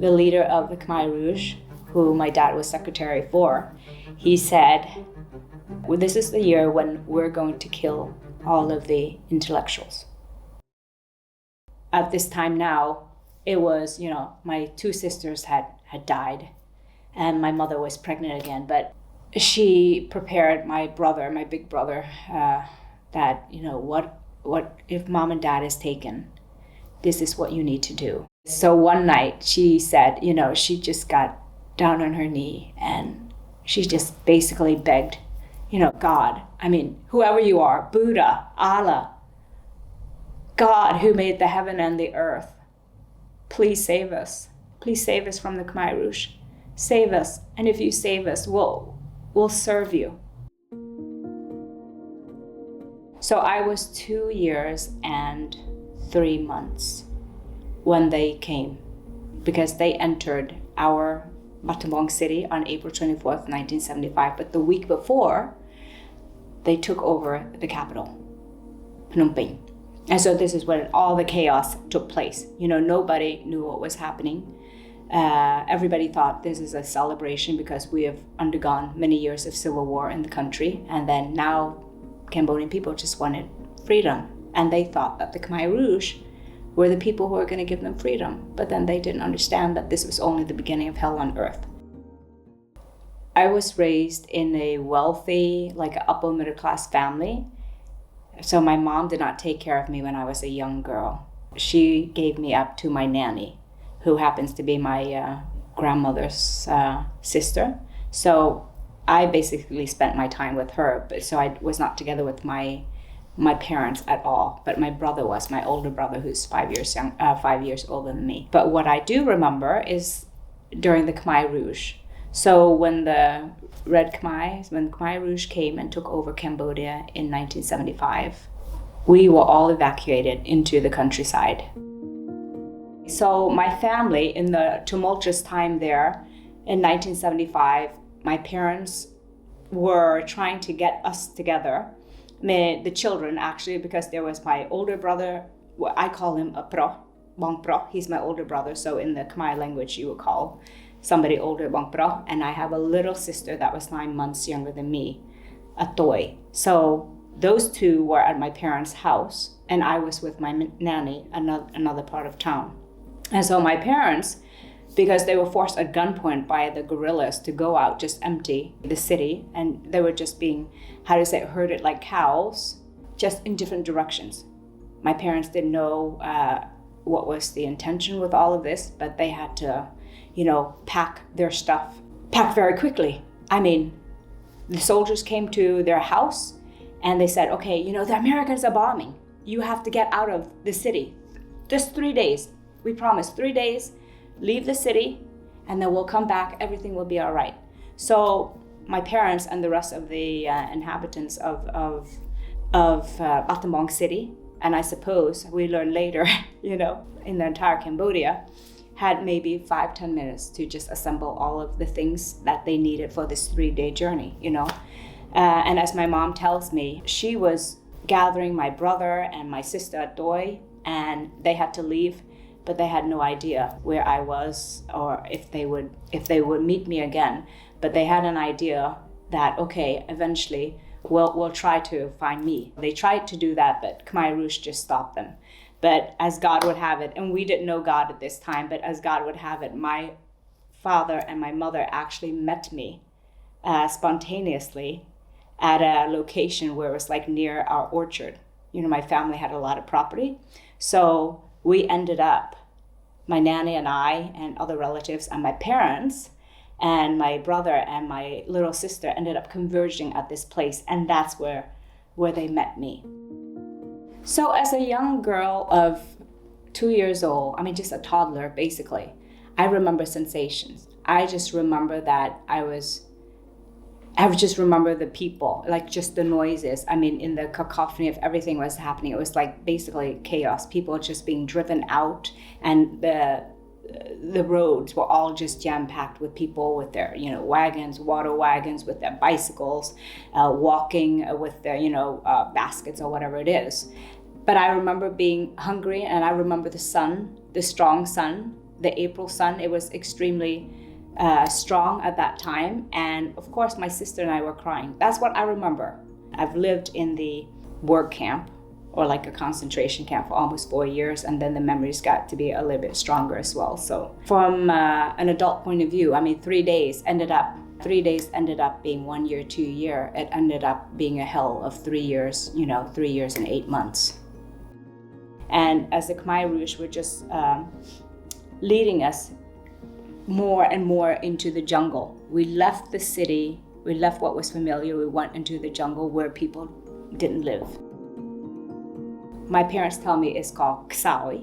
the leader of the Khmer Rouge, who my dad was secretary for, he said, well, this is the year when we're going to kill all of the intellectuals. At this time now, it was, my two sisters had died and my mother was pregnant again, but she prepared my brother, my big brother, that, what if mom and dad is taken? This is what you need to do. So one night she said, she just got down on her knee and she just basically begged, God, whoever you are, Buddha, Allah, God who made the heaven and the earth, please save us. Please save us from the Khmer Rouge. Save us. And if you save us, we'll serve you. So I was 2 years and 3 months when they came, because they entered our Battambang city on April 24th, 1975. But the week before, they took over the capital, Phnom Penh. And so this is when all the chaos took place. Nobody knew what was happening. Everybody thought this is a celebration because we have undergone many years of civil war in the country. And then now Cambodian people just wanted freedom. And they thought that the Khmer Rouge were the people who were going to give them freedom. But then they didn't understand that this was only the beginning of hell on earth. I was raised in a wealthy, upper middle class family. So my mom did not take care of me when I was a young girl. She gave me up to my nanny, who happens to be my grandmother's sister. So I basically spent my time with her, but so I was not together with my parents at all. But my brother was, my older brother, who's 5 years older than me. But what I do remember is during the Khmer Rouge. So when the Khmer Rouge came and took over Cambodia in 1975, we were all evacuated into the countryside. So my family, in the tumultuous time there in 1975, my parents were trying to get us together, the children actually, because there was my older brother, I call him a pro, bang pro, he's my older brother, so in the Khmer language you would call somebody older bang pro, and I have a little sister that was 9 months younger than me, a toy. So those two were at my parents' house, and I was with my nanny, another part of town. And so my parents, because they were forced at gunpoint by the guerrillas to go out, just empty the city, and they were just being, herded like cows, just in different directions. My parents didn't know what was the intention with all of this, but they had to, pack their stuff, pack very quickly. The soldiers came to their house and they said, okay, the Americans are bombing. You have to get out of the city. Just 3 days. We promise 3 days, leave the city, and then we'll come back. Everything will be all right. So my parents and the rest of the inhabitants of Battambang city, and I suppose we learned later, in the entire Cambodia, had maybe 5-10 minutes to just assemble all of the things that they needed for this 3-day journey, And as my mom tells me, she was gathering my brother and my sister at Doi, and they had to leave, but they had no idea where I was or if they would meet me again. But they had an idea that, okay, eventually we'll try to find me. They tried to do that, but Khmer Rouge just stopped them. But as God would have it, and we didn't know God at this time, but as God would have it, my father and my mother actually met me spontaneously at a location where it was near our orchard. My family had a lot of property. So we ended up, my nanny and I and other relatives and my parents and my brother and my little sister ended up converging at this place, and that's where they met me. So as a young girl of 2 years old, just a toddler basically, I remember sensations. I just remember that I just remember the people, just the noises. In the cacophony of everything was happening. It was basically chaos. People just being driven out, and the roads were all just jam-packed with people with their, wagons, water wagons, with their bicycles, walking with their, baskets or whatever it is. But I remember being hungry, and I remember the sun, the strong sun, the April sun, it was extremely strong at that time. And of course, my sister and I were crying. That's what I remember. I've lived in the work camp, or like a concentration camp, for almost 4 years, and then the memories got to be a little bit stronger as well. So from an adult point of view, I mean, 3 days ended up being 1 year, 2 year. It ended up being a hell of 3 years, 3 years and 8 months. And as the Khmer Rouge were just leading us more and more into the jungle. We left the city, we left what was familiar, we went into the jungle where people didn't live. My parents tell me it's called Cries,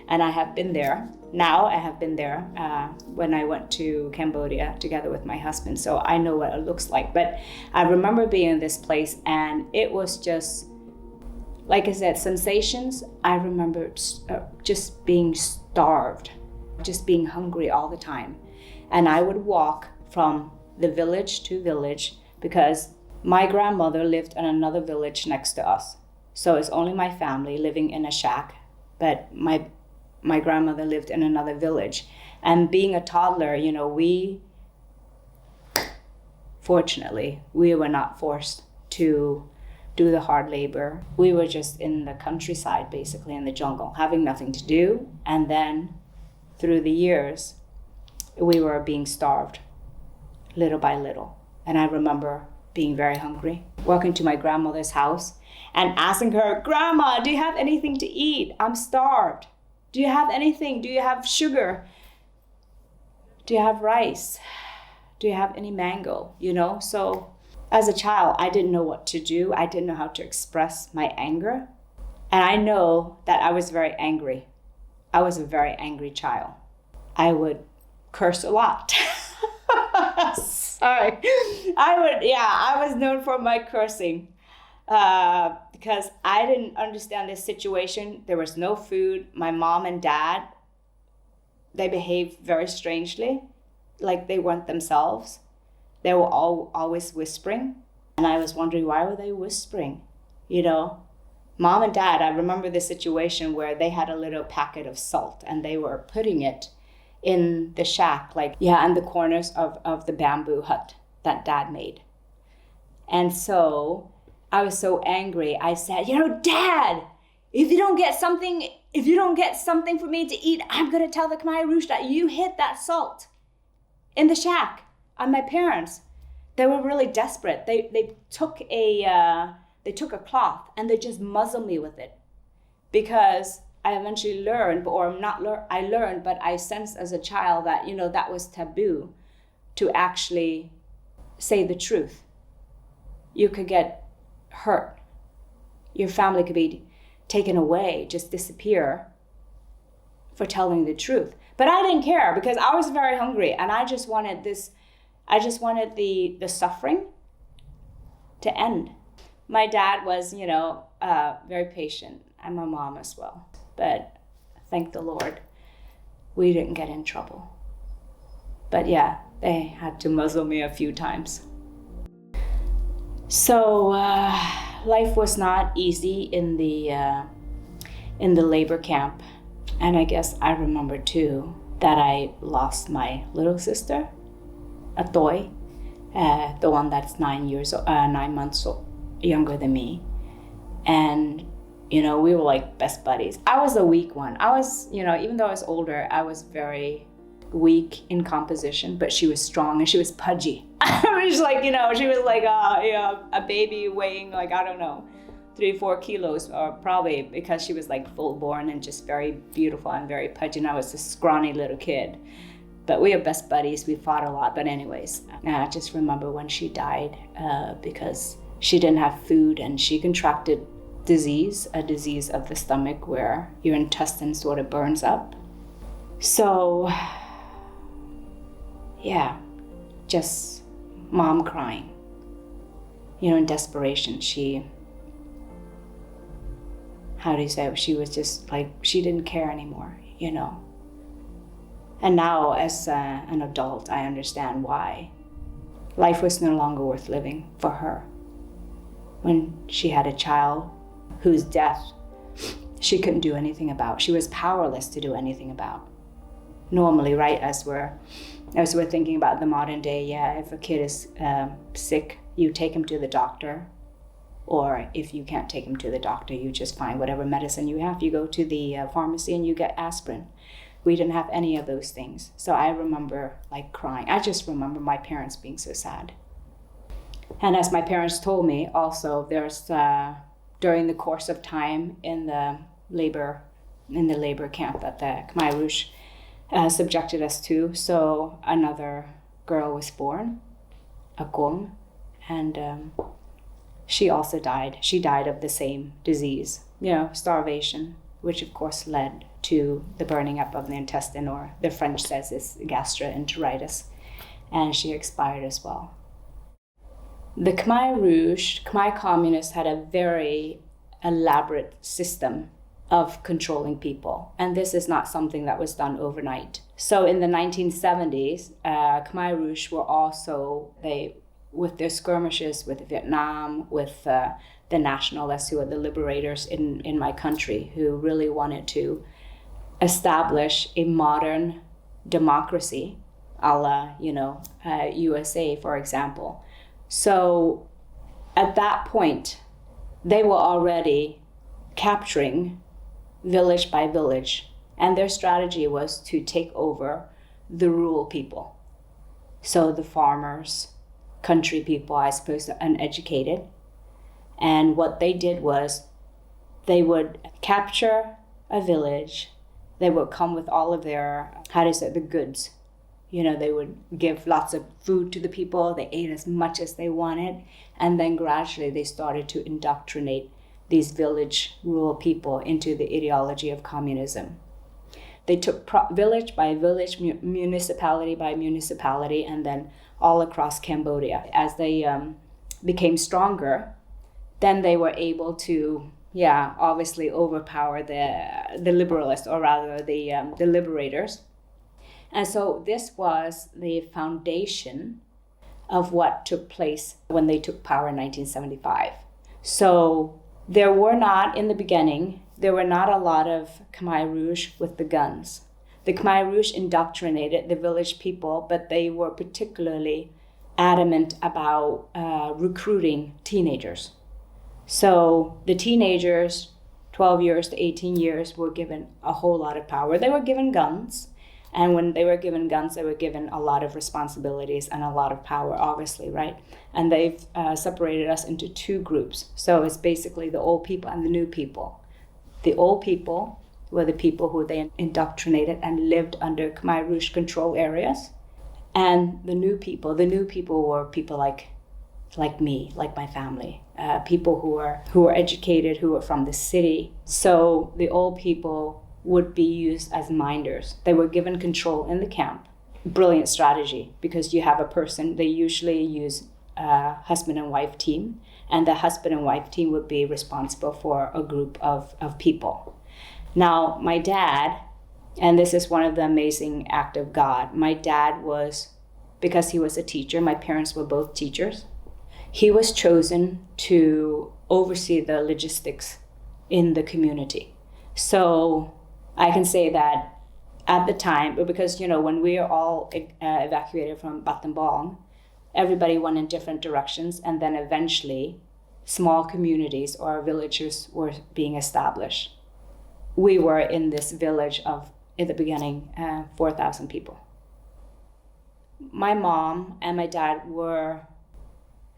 and I have been there. Now I have been there when I went to Cambodia together with my husband, so I know what it looks like. But I remember being in this place, and it was just, like I said, sensations. I remember just being starved, just being hungry all the time. And I would walk from the village to village because my grandmother lived in another village next to us. So it's only my family living in a shack, but my grandmother lived in another village. And being a toddler, fortunately, we were not forced to do the hard labor. We were just in the countryside, basically in the jungle, having nothing to do. And then through the years, we were being starved little by little. And I remember being very hungry, walking to my grandmother's house and asking her, "Grandma, do you have anything to eat? I'm starved. Do you have anything? Do you have sugar? Do you have rice? Do you have any mango?" So as a child, I didn't know what to do. I didn't know how to express my anger. And I know that I was very angry. I was a very angry child. I would curse a lot. Sorry. I was known for my cursing because I didn't understand this situation. There was no food. My mom and dad, they behaved very strangely, like they weren't themselves. They were always whispering. And I was wondering, why were they whispering? Mom and dad, I remember the situation where they had a little packet of salt and they were putting it in the shack, in the corners of the bamboo hut that dad made. And so I was so angry. I said, "Dad, if you don't get something for me to eat, I'm going to tell the Khmer Rouge that you hid that salt in the shack." And my parents, they were really desperate. They took a cloth and they just muzzled me with it, because I eventually learned, I learned, but I sensed as a child that, that was taboo to actually say the truth. You could get hurt. Your family could be taken away, just disappear for telling the truth. But I didn't care because I was very hungry and I just wanted the suffering to end. My dad was, very patient, and my mom as well. But thank the Lord, we didn't get in trouble. But yeah, they had to muzzle me a few times. So life was not easy in the labor camp. And I guess I remember too that I lost my little sister, a toy, the one that's 9 months younger than me. And we were like best buddies. I was the weak one. I was, even though I was older, I was very weak in composition, but she was strong and she was pudgy. I was like, she was like a baby weighing 3-4 kilos, or probably because she was like full born and just very beautiful and very pudgy. And I was a scrawny little kid. But we were best buddies. We fought a lot. But anyways, I just remember when she died because she didn't have food and she contracted a disease of the stomach where your intestine sort of burns up. So, yeah, just mom crying. In desperation, she was just like, she didn't care anymore, And now as an adult, I understand why. Life was no longer worth living for her. When she had a child whose death she couldn't do anything about. She was powerless to do anything about. normally, right? As we're thinking about the modern day, yeah, if a kid is sick, you take him to the doctor. Or if you can't take him to the doctor, you just find whatever medicine you have. You go to the pharmacy and you get aspirin. We didn't have any of those things. So I remember like crying. I just remember my parents being so sad. And as my parents told me, also there's during the course of time in the labor camp that the Khmer Rouge subjected us to. So another girl was born, a Gong, and she also died. She died of the same disease, starvation, which of course led to the burning up of the intestine, or the French says is gastroenteritis, and she expired as well. The Khmer Rouge, Khmer communists, had a very elaborate system of controlling people, and this is not something that was done overnight. So in the 1970s, Khmer Rouge were also, with their skirmishes with Vietnam, with the nationalists who are the liberators in my country, who really wanted to establish a modern democracy, a la, USA, for example. So at that point, they were already capturing village by village, and their strategy was to take over the rural people. So the farmers, country people, I suppose, the uneducated. And what they did was they would capture a village. They would come with all of their, the goods. They would give lots of food to the people. They ate as much as they wanted. And then gradually they started to indoctrinate these village rural people into the ideology of communism. They took village by village, municipality by municipality, and then all across Cambodia. As they became stronger, then they were able to, obviously overpower the liberalists, or rather the liberators. And so this was the foundation of what took place when they took power in 1975. So there were not a lot of Khmer Rouge with the guns. The Khmer Rouge indoctrinated the village people, but they were particularly adamant about recruiting teenagers. So the teenagers, 12 years to 18 years, were given a whole lot of power. They were given guns, and when they were given guns, they were given a lot of responsibilities and a lot of power, obviously, right? And they've separated us into two groups. So it's basically the old people and the new people. The old people were the people who they indoctrinated and lived under Khmer Rouge control areas. And the new people were people like me, like my family, people who were educated, who were from the city. So the old people would be used as minders. They were given control in the camp. Brilliant strategy, because you have a person, they usually use a husband and wife team, and the husband and wife team would be responsible for a group of people. Now, my dad, and this is one of the amazing acts of God, my dad was, because he was a teacher, my parents were both teachers, he was chosen to oversee the logistics in the community. So I can say that at the time, because, when we were all evacuated from Battambang, everybody went in different directions, and then eventually small communities or villages were being established. We were in this village of, in the beginning, 4,000 people. My mom and my dad were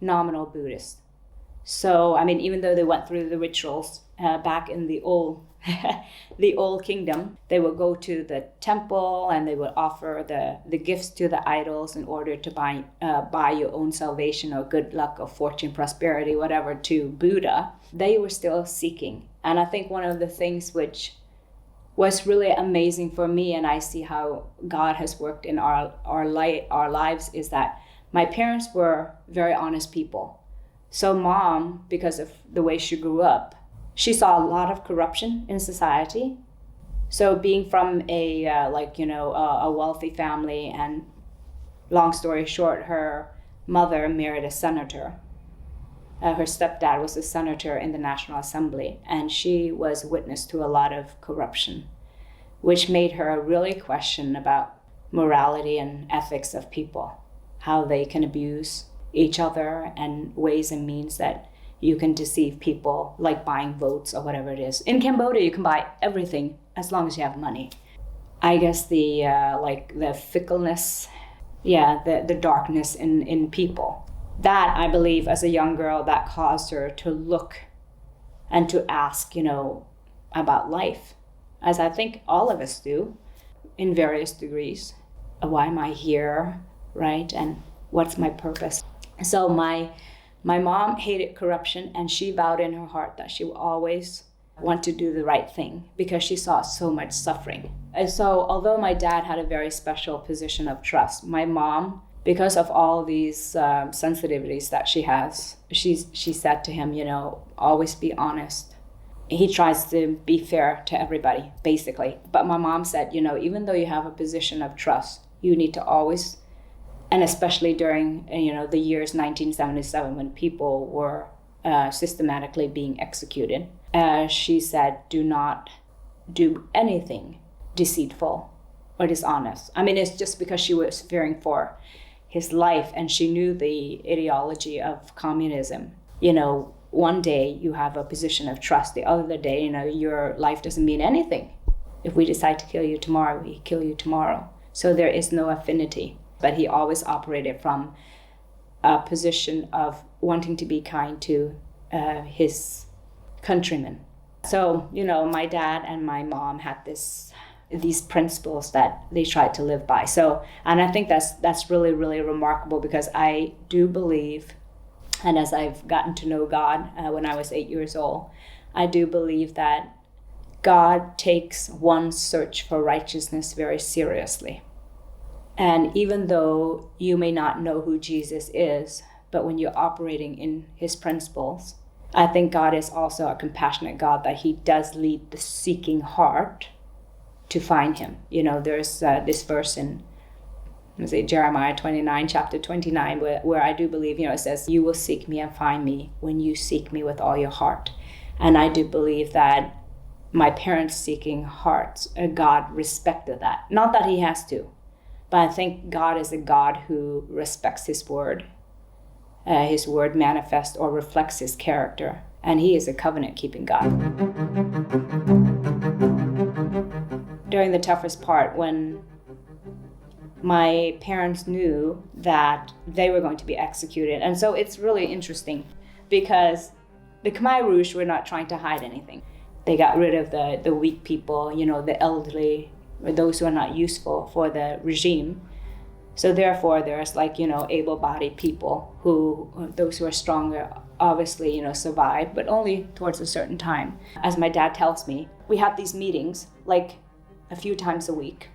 nominal Buddhist. So, even though they went through the rituals back in the old kingdom, they would go to the temple and they would offer the gifts to the idols in order to buy your own salvation or good luck or fortune, prosperity, whatever, to Buddha. They were still seeking. And I think one of the things which was really amazing for me, and I see how God has worked in our lives, is that my parents were very honest people. So mom, because of the way she grew up, she saw a lot of corruption in society. So being from a wealthy family, and long story short, her mother married a senator. Her stepdad was a senator in the National Assembly, and she was witness to a lot of corruption, which made her really question about morality and ethics of people, how they can abuse each other and ways and means that you can deceive people, like buying votes or whatever it is. In Cambodia, you can buy everything as long as you have money. I guess the fickleness, the darkness in people. That, I believe, as a young girl, that caused her to look and to ask, about life, as I think all of us do, in various degrees. Why am I here, right? And what's my purpose? So my mom hated corruption, and she vowed in her heart that she would always want to do the right thing because she saw so much suffering. And so although my dad had a very special position of trust, my mom, because of all these sensitivities that she has, she said to him, always be honest. He tries to be fair to everybody, basically. But my mom said, even though you have a position of trust, you need to always, and especially during, the years 1977 when people were systematically being executed, she said, do not do anything deceitful or dishonest. I mean, it's just because she was fearing for his life and she knew the ideology of communism. One day you have a position of trust, the other day, your life doesn't mean anything. If we decide to kill you tomorrow, we kill you tomorrow. So there is no affinity. But he always operated from a position of wanting to be kind to his countrymen. So, my dad and my mom had these principles that they tried to live by. So, and I think that's really, really remarkable because I do believe, and as I've gotten to know God when I was 8 years old, I do believe that God takes one's search for righteousness very seriously. And even though you may not know who Jesus is, but when you're operating in his principles, I think God is also a compassionate God, that he does lead the seeking heart to find him. There's this verse in Jeremiah 29, chapter 29, where I do believe, it says, you will seek me and find me when you seek me with all your heart. And I do believe that my parents' seeking hearts, God respected that. Not that he has to, but I think God is a God who respects his word. His word manifests or reflects his character, and he is a covenant-keeping God. During the toughest part, when my parents knew that they were going to be executed, and so it's really interesting because the Khmer Rouge were not trying to hide anything. They got rid of the weak people, the elderly, or those who are not useful for the regime. So therefore, there's able-bodied people those who are stronger, obviously, survive, but only towards a certain time. As my dad tells me, we have these meetings, a few times a week,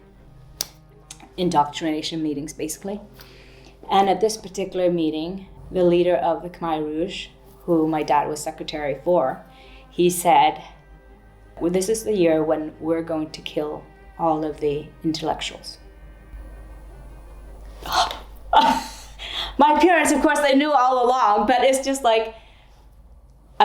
indoctrination meetings, basically. And at this particular meeting, the leader of the Khmer Rouge, who my dad was secretary for, he said, well, this is the year when we're going to kill all of the intellectuals. My parents, of course, they knew all along, but it's just a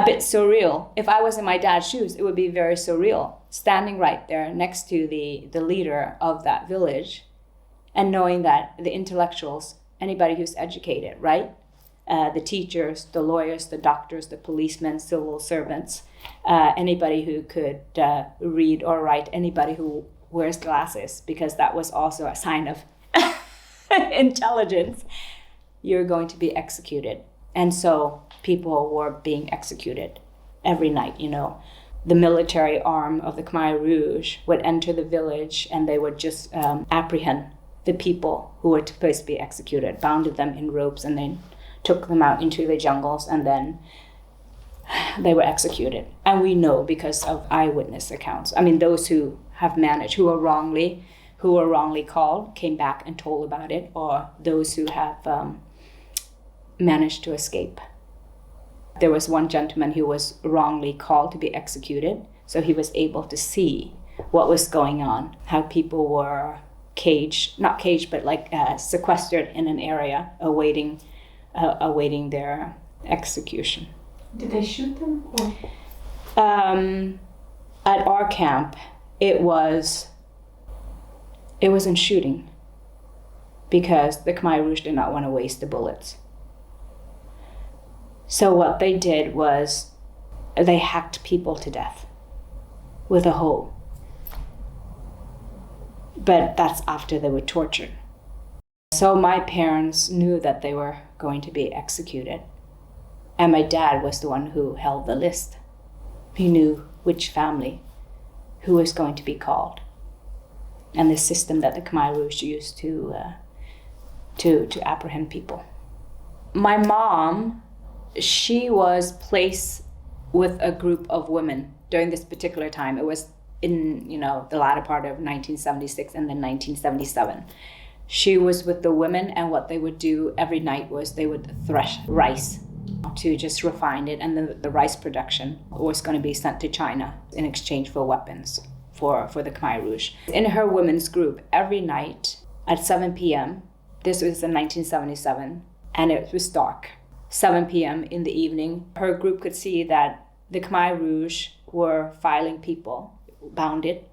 bit surreal. If I was in my dad's shoes, it would be very surreal, standing right there next to the leader of that village and knowing that the intellectuals, anybody who's educated, right? The teachers, the lawyers, the doctors, the policemen, civil servants, anybody who could read or write, anybody who wears glasses, because that was also a sign of intelligence, you're going to be executed. And so people were being executed every night, The military arm of the Khmer Rouge would enter the village and they would just apprehend the people who were supposed to be executed, bounded them in ropes, and then took them out into the jungles, and then they were executed. And we know because of eyewitness accounts. I mean, those who have managed, who were wrongly called, came back and told about it, or those who have managed to escape. There was one gentleman who was wrongly called to be executed, so he was able to see what was going on, how people were sequestered in an area awaiting their execution. Did they shoot them? Or? At our camp, it was it wasn't shooting because the Khmer Rouge did not want to waste the bullets. So what they did was they hacked people to death with a hoe. But that's after they were tortured. So my parents knew that they were going to be executed. And my dad was the one who held the list. He knew which family, who was going to be called. And the system that the Khmer Rouge used to apprehend people. My mom, she was placed with a group of women during this particular time. It was in, the latter part of 1976 and then 1977. She was with the women, and what they would do every night was they would thresh rice to just refine it, and then the rice production was going to be sent to China in exchange for weapons for the Khmer Rouge. In her women's group, every night at 7 p.m., this was in 1977, and it was dark, 7 p.m. in the evening, her group could see that the Khmer Rouge were filing people, bounded,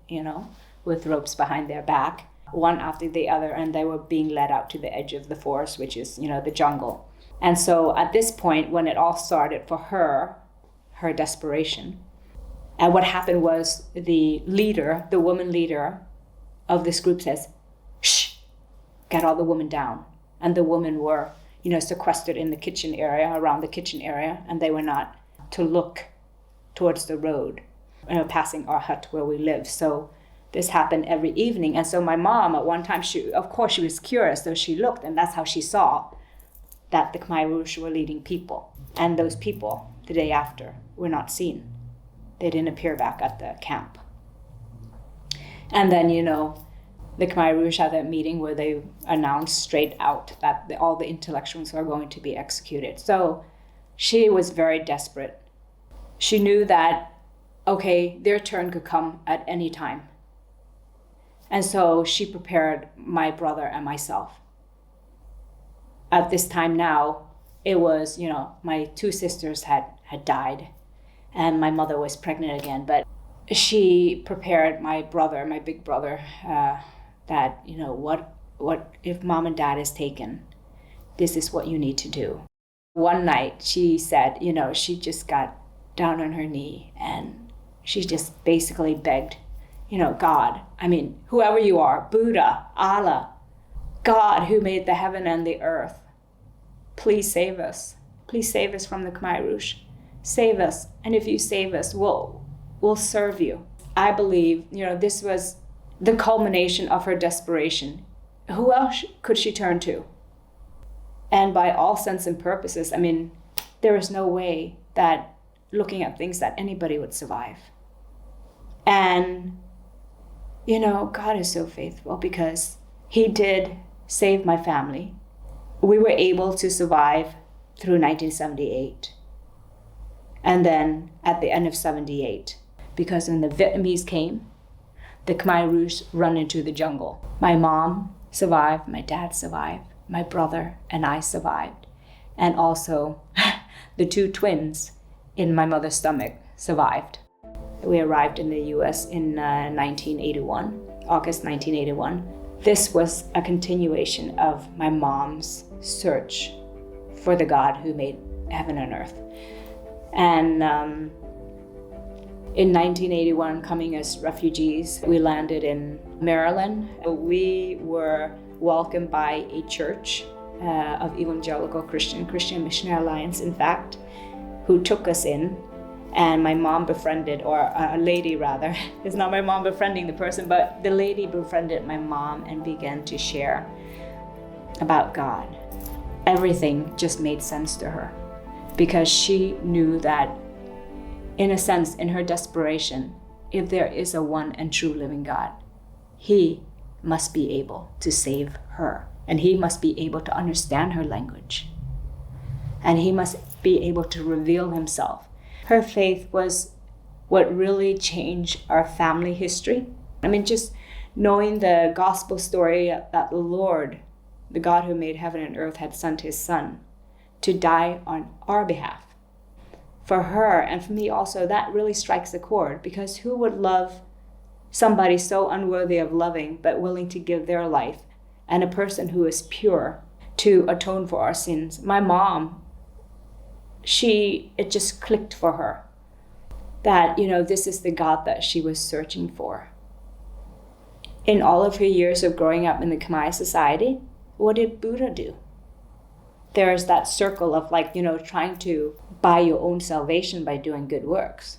with ropes behind their back, one after the other, and they were being led out to the edge of the forest, which is, the jungle. And so at this point, when it all started for her desperation, and what happened was the woman leader of this group says, "Shh, get all the women down." And the women were, sequestered in the kitchen area, around the kitchen area, and they were not to look towards the road, passing our hut where we live. So this happened every evening. And so my mom, at one time, she was curious, so she looked, and that's how she saw that the Khmer Rouge were leading people. And those people, the day after, were not seen. They didn't appear back at the camp. And then, the Khmer Rouge had that meeting where they announced straight out that all the intellectuals are going to be executed. So she was very desperate. She knew that, okay, their turn could come at any time. And so she prepared my brother and myself. At this time now, it was, my two sisters had died, and my mother was pregnant again. But she prepared my brother, my big brother, that, what if mom and dad is taken? This is what you need to do. One night she said, she just got down on her knee and she just basically begged, God, whoever you are, Buddha, Allah, God who made the heaven and the earth, please save us. Please save us from the Khmer Rouge. Save us. And if you save us, we'll serve you. I believe, this was the culmination of her desperation. Who else could she turn to? And by all sense and purposes, there is no way that looking at things that anybody would survive. And, God is so faithful because he did save my family. We were able to survive through 1978. And then at the end of 78, because when the Vietnamese came, the Khmer Rouge run into the jungle. My mom survived, my dad survived, my brother and I survived. And also the two twins in my mother's stomach survived. We arrived in the US in 1981, August 1981. This was a continuation of my mom's search for the God who made heaven and earth. And in 1981, coming as refugees, we landed in Maryland. We were welcomed by a church of Evangelical Christian Missionary Alliance, in fact, who took us in. And my mom befriended, or a lady rather, it's not my mom befriending the person, but the lady befriended my mom and began to share about God. Everything just made sense to her because she knew that, in a sense, in her desperation, if there is a one and true living God, he must be able to save her, and he must be able to understand her language, and he must be able to reveal himself. Her faith was what really changed our family history. Just knowing the gospel story that the Lord, the God who made heaven and earth, had sent his son to die on our behalf. For her and for me also, that really strikes a chord, because who would love somebody so unworthy of loving but willing to give their life, and a person who is pure to atone for our sins. My mom, it just clicked for her that, this is the God that she was searching for. In all of her years of growing up in the Khmer society, what did Buddha do? There's that circle of trying to buy your own salvation by doing good works.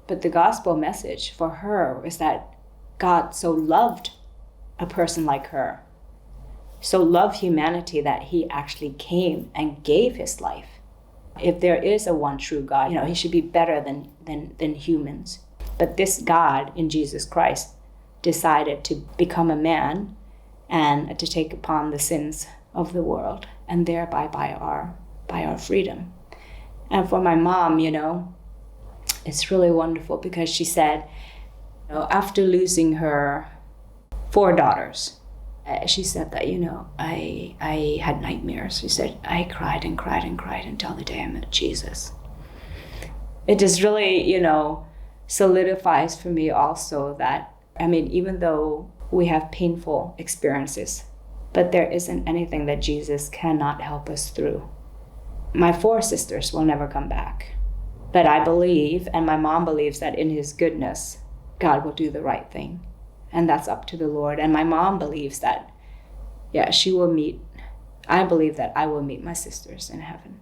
But the gospel message for her was that God so loved a person like her, so loved humanity that he actually came and gave his life. If there is a one true God, he should be better than humans. But this God in Jesus Christ decided to become a man and to take upon the sins of the world, and thereby by our freedom. And for my mom, it's really wonderful because she said, after losing her 4 daughters, she said that, I had nightmares. She said, I cried and cried and cried until the day I met Jesus. It just really, solidifies for me also that, even though we have painful experiences, but there isn't anything that Jesus cannot help us through. My 4 sisters will never come back. But I believe, and my mom believes, that in his goodness, God will do the right thing. And that's up to the Lord. And my mom believes that, I believe that I will meet my sisters in heaven.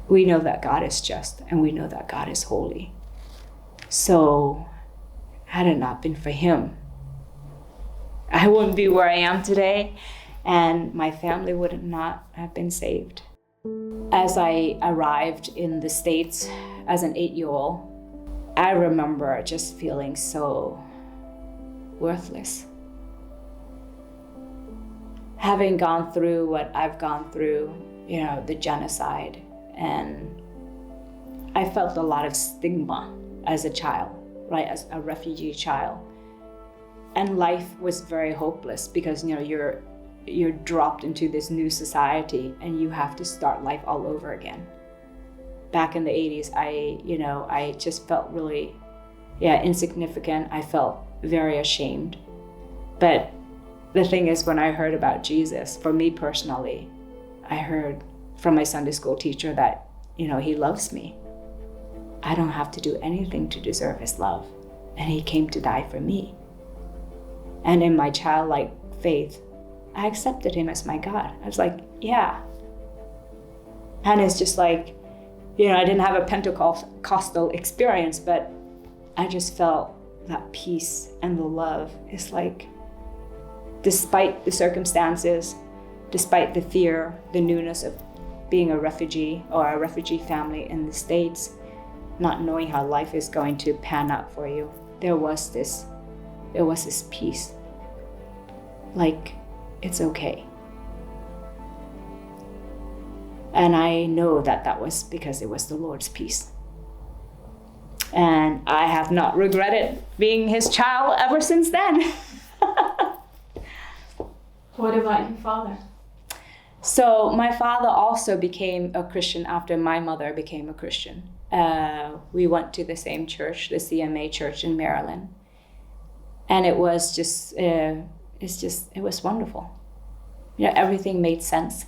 We know that God is just, and we know that God is holy. So, had it not been for him, I wouldn't be where I am today, and my family would not have been saved. As I arrived in the States as an 8-year-old, I remember just feeling so worthless. Having gone through what I've gone through, the genocide, and I felt a lot of stigma as a child, right, as a refugee child. And life was very hopeless because, you're dropped into this new society and you have to start life all over again. Back in the 80s, I just felt really, insignificant. I felt very ashamed. But the thing is, when I heard about Jesus, for me personally, I heard from my Sunday school teacher that, he loves me. I don't have to do anything to deserve his love. And he came to die for me. And in my childlike faith, I accepted him as my God. I was like, yeah. And it's just like, I didn't have a Pentecostal experience, but I just felt that peace and the love. It's like, despite the circumstances, despite the fear, the newness of being a refugee or a refugee family in the States, not knowing how life is going to pan out for you, there was this peace. Like, it's okay. And I know that was because it was the Lord's peace. And I have not regretted being his child ever since then. What about your father? So my father also became a Christian after my mother became a Christian. We went to the same church, the CMA church in Maryland. And it was just, it was wonderful. Everything made sense.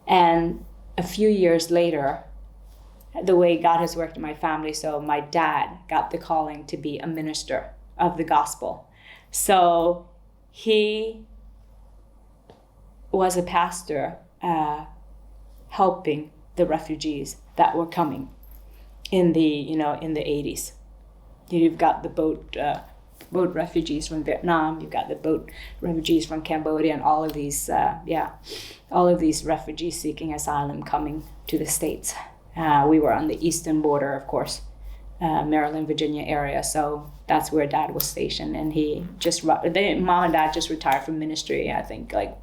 And a few years later, the way God has worked in my family, so my dad got the calling to be a minister of the gospel. So he was a pastor helping the refugees that were coming in the 80s. You've got the boat refugees from Vietnam, you've got the boat refugees from Cambodia, and all of these refugees seeking asylum coming to the States. We were on the eastern border, of course, Maryland, Virginia area, so that's where Dad was stationed. And Mom and Dad just retired from ministry, I think, like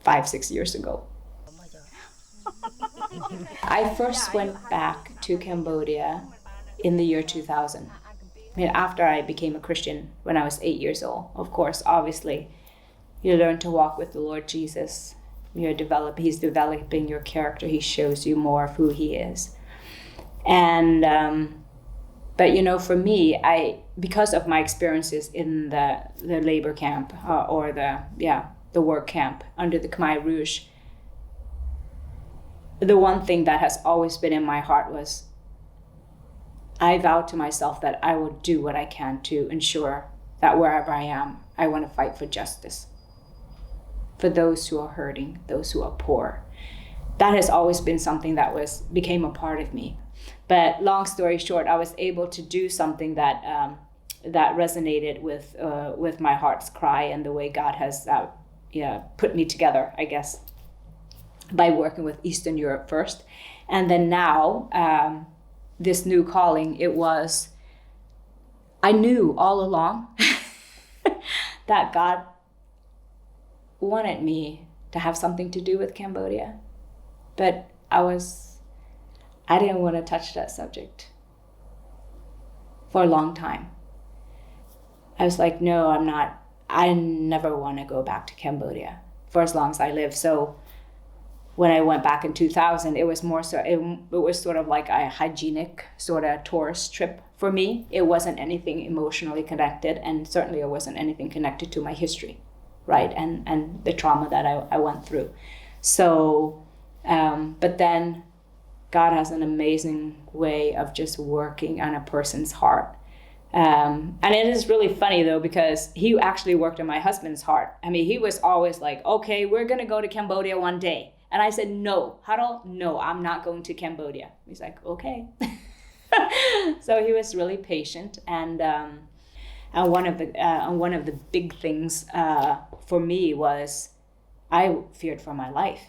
5-6 years ago. I first went back to Cambodia in the year 2000. After I became a Christian when I was 8 years old. Of course, obviously, you learn to walk with the Lord Jesus. He's developing your character. He shows you more of who he is. And, but for me, because of my experiences in the labor camp or the work camp under the Khmer Rouge, the one thing that has always been in my heart was I vowed to myself that I will do what I can to ensure that wherever I am, I want to fight for justice for those who are hurting, those who are poor. That has always been something that became a part of me. But long story short, I was able to do something that that resonated with my heart's cry and the way God has put me together, I guess, by working with Eastern Europe first. And then now, this new calling, I knew all along that God wanted me to have something to do with Cambodia. But I didn't want to touch that subject for a long time. I was like, no, I'm not. I never want to go back to Cambodia for as long as I live. So when I went back in 2000, it was more so, it was sort of like a hygienic sort of tourist trip for me. It wasn't anything emotionally connected, and certainly it wasn't anything connected to my history, right? And the trauma that I went through. So, but then God has an amazing way of just working on a person's heart. And it is really funny though, because he actually worked on my husband's heart. I mean, he was always like, okay, we're going to go to Cambodia one day. And I said, no, Huddle, no, I'm not going to Cambodia. He's like, okay. So he was really patient. And one of the big things for me was I feared for my life.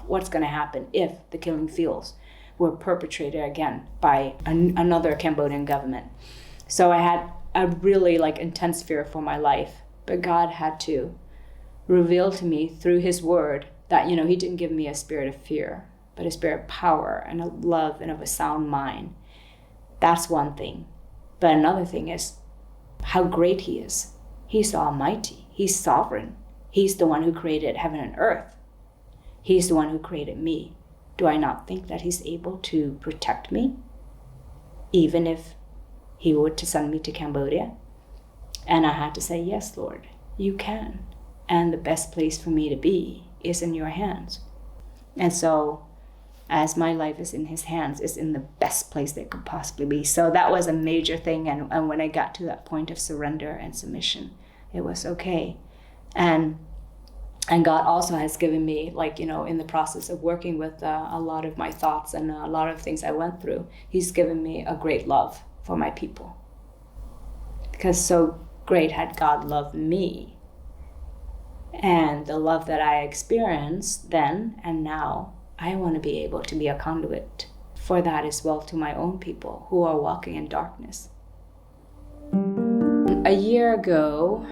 What's going to happen if the killing fields were perpetrated again by another Cambodian government? So I had a really intense fear for my life. But God had to reveal to me through his word that, he didn't give me a spirit of fear, but a spirit of power and of love and of a sound mind. That's one thing. But another thing is how great he is. He's almighty. He's sovereign. He's the one who created heaven and earth. He's the one who created me. Do I not think that he's able to protect me, even if he were to send me to Cambodia? And I had to say, yes, Lord, you can. And the best place for me to be is in your hands. And so as my life is in his hands, it's in the best place that could possibly be. So that was a major thing. And when I got to that point of surrender and submission, it was okay. And God also has given me, in the process of working with a lot of my thoughts and a lot of things I went through, he's given me a great love for my people. Because so great had God loved me. And the love that I experienced then and now, I want to be able to be a conduit for that as well to my own people who are walking in darkness. A year ago,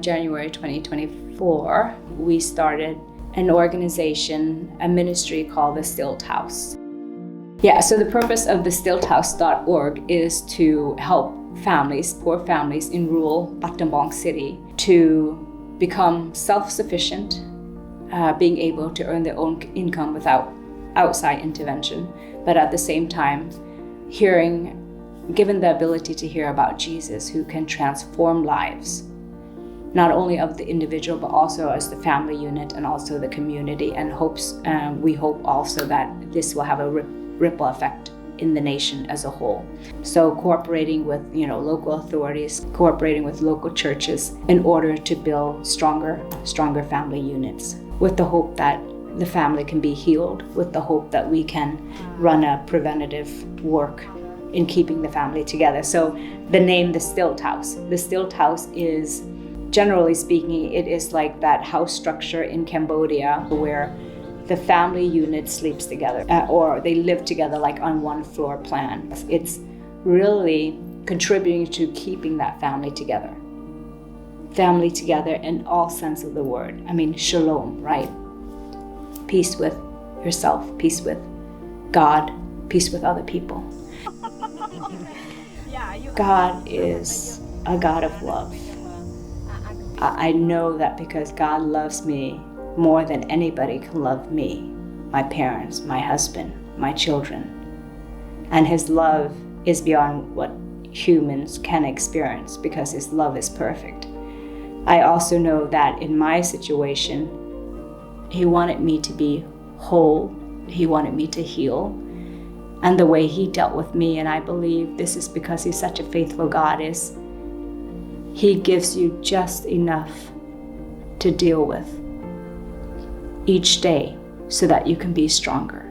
January 2024, we started an organization, a ministry called the Stilt House. Yeah, so the purpose of the stilthouse.org is to help families, poor families in rural Battambang City to become self-sufficient, being able to earn their own income without outside intervention, but at the same time, given the ability to hear about Jesus, who can transform lives, not only of the individual, but also as the family unit and also the community, and we hope also that this will have a ripple effect in the nation as a whole. So cooperating with local authorities, cooperating with local churches in order to build stronger family units, with the hope that the family can be healed, with the hope that we can run a preventative work in keeping the family together. So the name, the Stilt House. The Stilt House is, generally speaking, it is like that house structure in Cambodia where the family unit sleeps together or they live together on one floor plan. It's really contributing to keeping that family together. Family together in all sense of the word. I mean, shalom, right? Peace with yourself, peace with God, peace with other people. God is a God of love. I know that because God loves me more than anybody can love me, my parents, my husband, my children. And his love is beyond what humans can experience because His love is perfect. I also know that in my situation, He wanted me to be whole. He wanted me to heal. And the way He dealt with me, and I believe this is because He's such a faithful God, is He gives you just enough to deal with each day so that you can be stronger.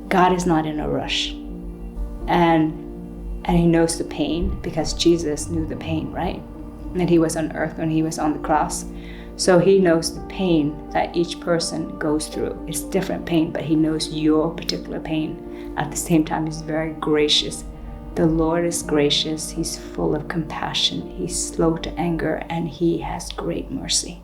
God is not in a rush. And He knows the pain because Jesus knew the pain, right? And He was on earth when He was on the cross. So He knows the pain that each person goes through. It's different pain, but He knows your particular pain. At the same time, He's very gracious. The Lord is gracious. He's full of compassion. He's slow to anger, and He has great mercy.